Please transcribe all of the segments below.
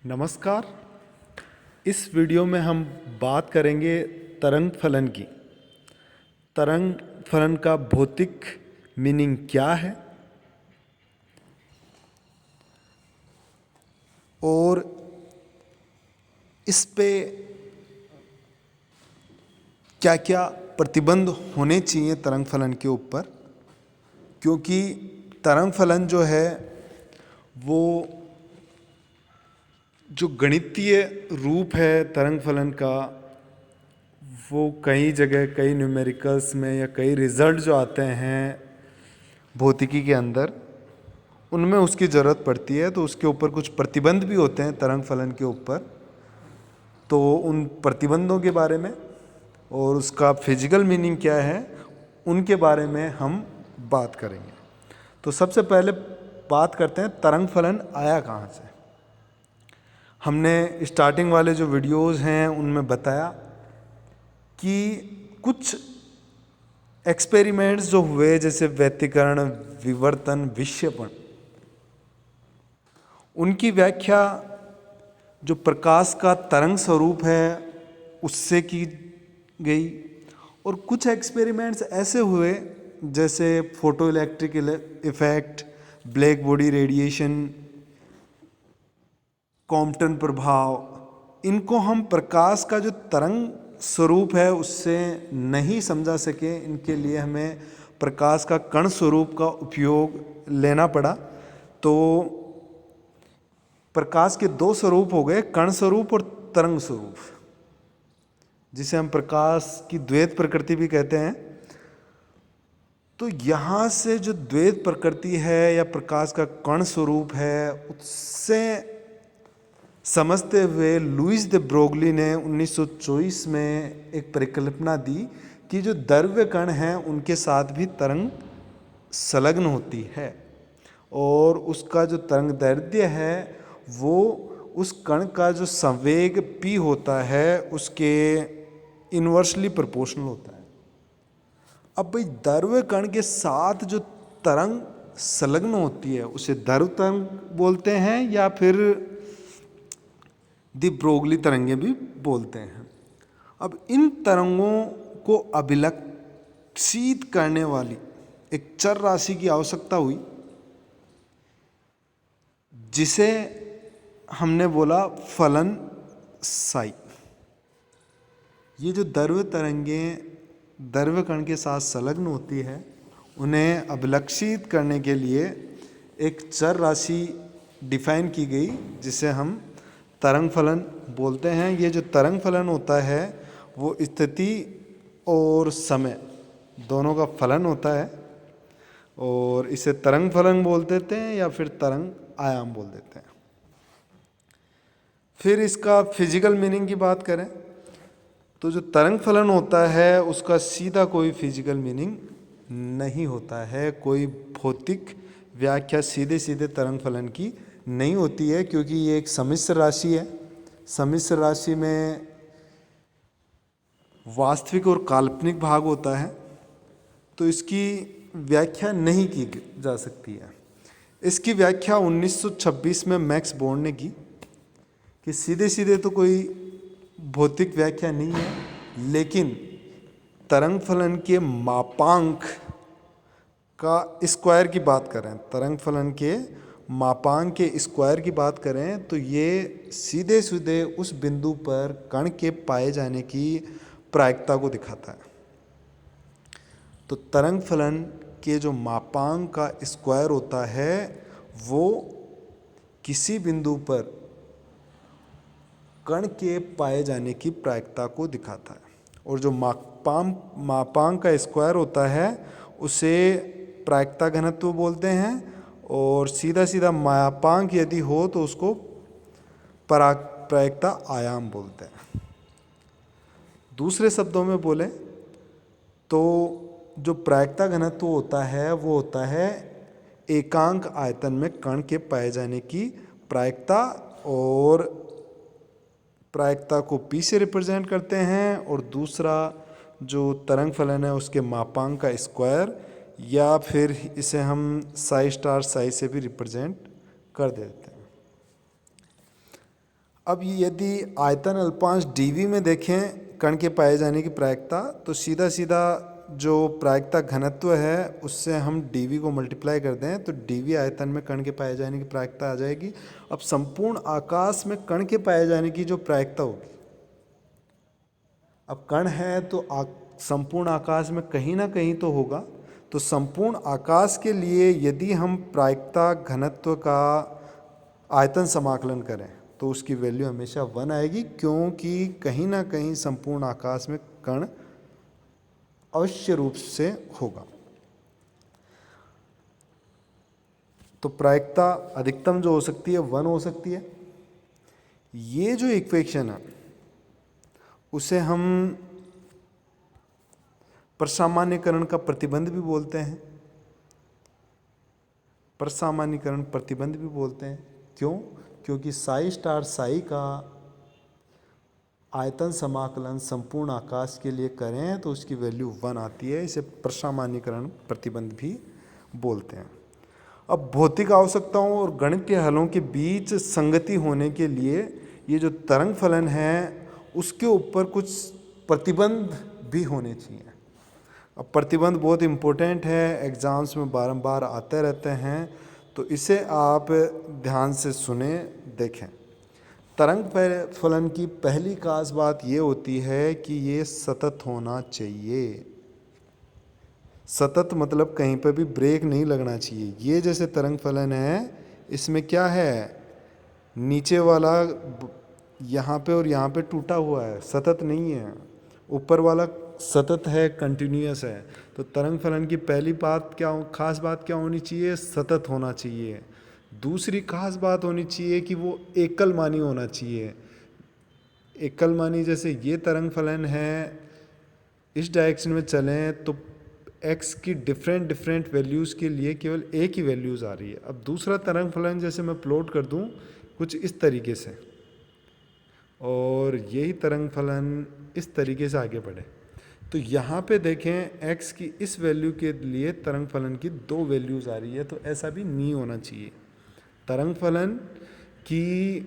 नमस्कार। इस वीडियो में हम बात करेंगे तरंग फलन की। तरंग फलन का भौतिक मीनिंग क्या है और इस पे क्या क्या प्रतिबंध होने चाहिए तरंग फलन के ऊपर, क्योंकि तरंग फलन जो है वो जो गणितीय रूप है तरंग फलन का, वो कई जगह कई न्यूमेरिकल्स में या कई रिजल्ट जो आते हैं भौतिकी के अंदर, उनमें उसकी ज़रूरत पड़ती है। तो उसके ऊपर कुछ प्रतिबंध भी होते हैं तरंग फलन के ऊपर। तो उन प्रतिबंधों के बारे में और उसका फिजिकल मीनिंग क्या है उनके बारे में हम बात करेंगे। तो सबसे पहले बात करते हैं तरंग फलन आया कहाँ से। हमने स्टार्टिंग वाले जो वीडियोस हैं उनमें बताया कि कुछ एक्सपेरिमेंट्स जो हुए, जैसे व्यतिकरण, विवर्तन, विक्षेपण, उनकी व्याख्या जो प्रकाश का तरंग स्वरूप है उससे की गई। और कुछ एक्सपेरिमेंट्स ऐसे हुए जैसे photo electric effect, black body radiation, Compton प्रभाव, इनको हम प्रकाश का जो तरंग स्वरूप है उससे नहीं समझा सके। इनके लिए हमें प्रकाश का कण स्वरूप का उपयोग लेना पड़ा। तो प्रकाश के दो स्वरूप हो गए, कण स्वरूप और तरंग स्वरूप, जिसे हम प्रकाश की द्वैत प्रकृति भी कहते हैं। तो यहाँ से जो द्वैत प्रकृति है या प्रकाश का कण स्वरूप है, उससे समझते हुए लुईस दे ब्रोगली ने 1924 में एक परिकल्पना दी कि जो द्रव्य कण हैं उनके साथ भी तरंग संलग्न होती है, और उसका जो तरंग दैर्ध्य है वो उस कण का जो संवेग p होता है उसके इन्वर्सली प्रोपोर्शनल होता है। अब भाई द्रव्य कण के साथ जो तरंग संलग्न होती है उसे द्रव तरंग बोलते हैं या फिर दी ब्रोगली तरंगे भी बोलते हैं। अब इन तरंगों को अभिलक्षित करने वाली एक चर राशि की आवश्यकता हुई, जिसे हमने बोला फलन साई। ये जो द्रव्य तरंगें द्रव्य कण के साथ संलग्न होती है, उन्हें अभिलक्षित करने के लिए एक चर राशि डिफाइन की गई जिसे हम तरंग फलन बोलते हैं। ये जो तरंग फलन होता है वो स्थिति और समय दोनों का फलन होता है, और इसे तरंग फलन बोल देते हैं या फिर तरंग आयाम बोल देते हैं। फिर इसका फिजिकल मीनिंग की बात करें तो जो तरंग फलन होता है उसका सीधा कोई फिजिकल मीनिंग नहीं होता है। कोई भौतिक व्याख्या सीधे सीधे तरंग फलन की नहीं होती है, क्योंकि ये एक सम्मिश्र राशि है। सम्मिश्र राशि में वास्तविक और काल्पनिक भाग होता है, तो इसकी व्याख्या नहीं की जा सकती है। इसकी व्याख्या 1926 में मैक्स बोर्न ने की कि सीधे सीधे तो कोई भौतिक व्याख्या नहीं है, लेकिन तरंग फलन के मापांक का स्क्वायर की बात करें, तरंग फलन के मापांक के स्क्वायर की बात करें तो ये सीधे सीधे उस बिंदु पर कण के पाए जाने की प्रायिकता को दिखाता है। तो तरंग फलन के जो मापांक का स्क्वायर होता है वो किसी बिंदु पर कण के पाए जाने की प्रायिकता को दिखाता है, और जो मापांक का स्क्वायर होता है उसे प्रायिकता घनत्व बोलते हैं, और सीधा सीधा मापांक यदि हो तो उसको प्रायिकता आयाम बोलते हैं। दूसरे शब्दों में बोले तो जो प्रायिकता घनत्व होता है वो होता है एकांक आयतन में कण के पाए जाने की प्रायिकता, और प्रायिकता को p से रिप्रेजेंट करते हैं, और दूसरा जो तरंग फलन है उसके मापांक का स्क्वायर, या फिर इसे हम साई स्टार साई से भी रिप्रेजेंट कर देते हैं। अब यदि आयतन अल्पांश dv में देखें कण के पाए जाने की प्रायिकता, तो सीधा सीधा जो प्रायिकता घनत्व है उससे हम dv को मल्टीप्लाई कर दें तो dv आयतन में कण के पाए जाने की प्रायिकता आ जाएगी। अब संपूर्ण आकाश में कण के पाए जाने की जो प्रायिकता होगी, अब कण है तो संपूर्ण आकाश में कहीं ना कहीं तो होगा, तो संपूर्ण आकाश के लिए यदि हम प्रायिकता घनत्व का आयतन समाकलन करें तो उसकी वैल्यू हमेशा 1 आएगी, क्योंकि कहीं ना कहीं संपूर्ण आकाश में कण अवश्य रूप से होगा। तो प्रायिकता अधिकतम जो हो सकती है 1 हो सकती है। ये जो इक्वेशन है उसे हम परसामान्यीकरण का प्रतिबंध भी बोलते हैं। परसामान्यीकरण प्रतिबंध भी बोलते हैं। क्यों? क्योंकि साई स्टार साई का आयतन समाकलन संपूर्ण आकाश के लिए करें तो उसकी वैल्यू 1 आती है। इसे परसामान्यीकरण प्रतिबंध भी बोलते हैं। अब भौतिक आवश्यकताओं और गणित के हलों के बीच संगति होने के लिए ये जो तरंग फलन है उसके ऊपर कुछ प्रतिबंध भी होने चाहिए। अब प्रतिबंध बहुत इम्पोर्टेंट है, एग्ज़ाम्स में बारंबार आते रहते हैं, तो इसे आप ध्यान से सुने देखें। तरंग फलन की पहली खास बात ये होती है कि ये सतत होना चाहिए। सतत मतलब कहीं पर भी ब्रेक नहीं लगना चाहिए। ये जैसे तरंग फलन है, इसमें क्या है, नीचे वाला यहाँ पे और यहाँ पे टूटा हुआ है, सतत नहीं है। ऊपर वाला सतत है, कंटिन्यूअस है। तो तरंग फलन की पहली बात क्या, खास बात क्या होनी चाहिए? सतत होना चाहिए। दूसरी खास बात होनी चाहिए कि वो एकलमानी होना चाहिए। एकलमानी जैसे ये तरंग फलन है, इस डायरेक्शन में चलें तो x की डिफरेंट वैल्यूज़ के लिए केवल एक ही वैल्यूज़ आ रही है। अब दूसरा तरंग फलन जैसे मैं प्लॉट कर दूं कुछ इस तरीके से, और यही तरंग फलन इस तरीके से आगे बढ़े, तो यहाँ पे देखें x की इस वैल्यू के लिए तरंग फलन की 2 वैल्यूज़ आ रही है। तो ऐसा भी नहीं होना चाहिए। तरंग फलन की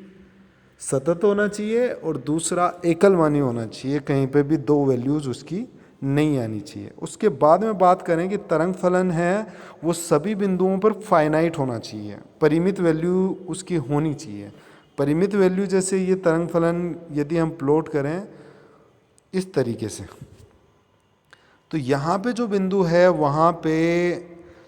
सतत होना चाहिए और दूसरा एकलमानी होना चाहिए, कहीं पे भी 2 वैल्यूज़ उसकी नहीं आनी चाहिए। उसके बाद में बात करें कि तरंग फलन है वो सभी बिंदुओं पर फाइनाइट होना चाहिए, परिमित वैल्यू उसकी होनी चाहिए। परिमित वैल्यू जैसे ये तरंग फलन यदि हम प्लॉट करें इस तरीके से, तो यहाँ पे जो बिंदु है वहाँ पे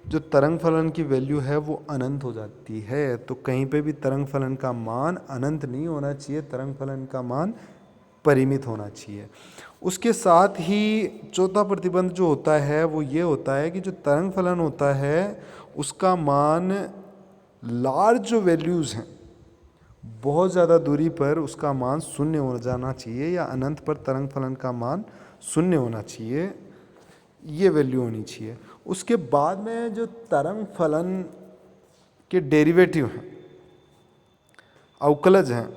जो तरंग फलन की वैल्यू है वो अनंत हो जाती है। तो कहीं पे भी तरंग फलन का मान अनंत नहीं होना चाहिए, तरंग फलन का मान परिमित होना चाहिए। उसके साथ ही चौथा प्रतिबंध जो होता है वो ये होता है कि जो तरंग फलन होता है उसका मान लार्ज जो वैल्यूज़ हैं बहुत ज़्यादा दूरी पर उसका मान शून्य हो जाना चाहिए, या अनंत पर तरंग फलन का मान शून्य होना चाहिए, ये वैल्यू होनी चाहिए। उसके बाद में जो तरंग फलन के डेरिवेटिव हैं, अवकलज हैं,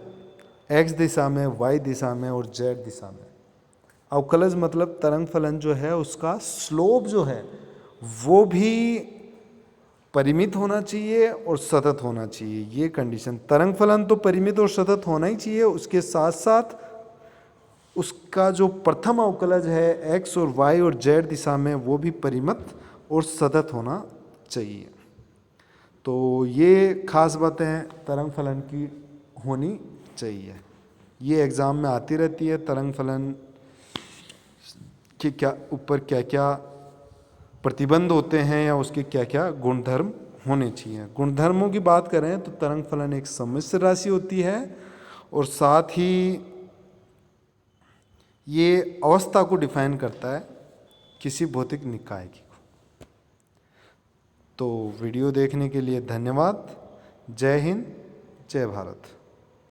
x दिशा में, y दिशा में और z दिशा में। अवकलज मतलब तरंग फलन जो है उसका स्लोप जो है वो भी परिमित होना चाहिए और सतत होना चाहिए। ये कंडीशन, तरंग फलन तो परिमित और सतत होना ही चाहिए, उसके साथ साथ उसका जो प्रथम अवकलज है x और y और z दिशा में वो भी परिमित और सतत होना चाहिए। तो ये खास बातें तरंग फलन की होनी चाहिए। ये एग्ज़ाम में आती रहती है, तरंग फलन के क्या ऊपर क्या क्या प्रतिबंध होते हैं या उसके क्या क्या गुणधर्म होने चाहिए। गुणधर्मों की बात करें तो तरंग फलन एक सम्मिश्र राशि होती है और साथ ही ये अवस्था को डिफाइन करता है किसी भौतिक निकाय की। तो वीडियो देखने के लिए धन्यवाद। जय हिंद, जय भारत।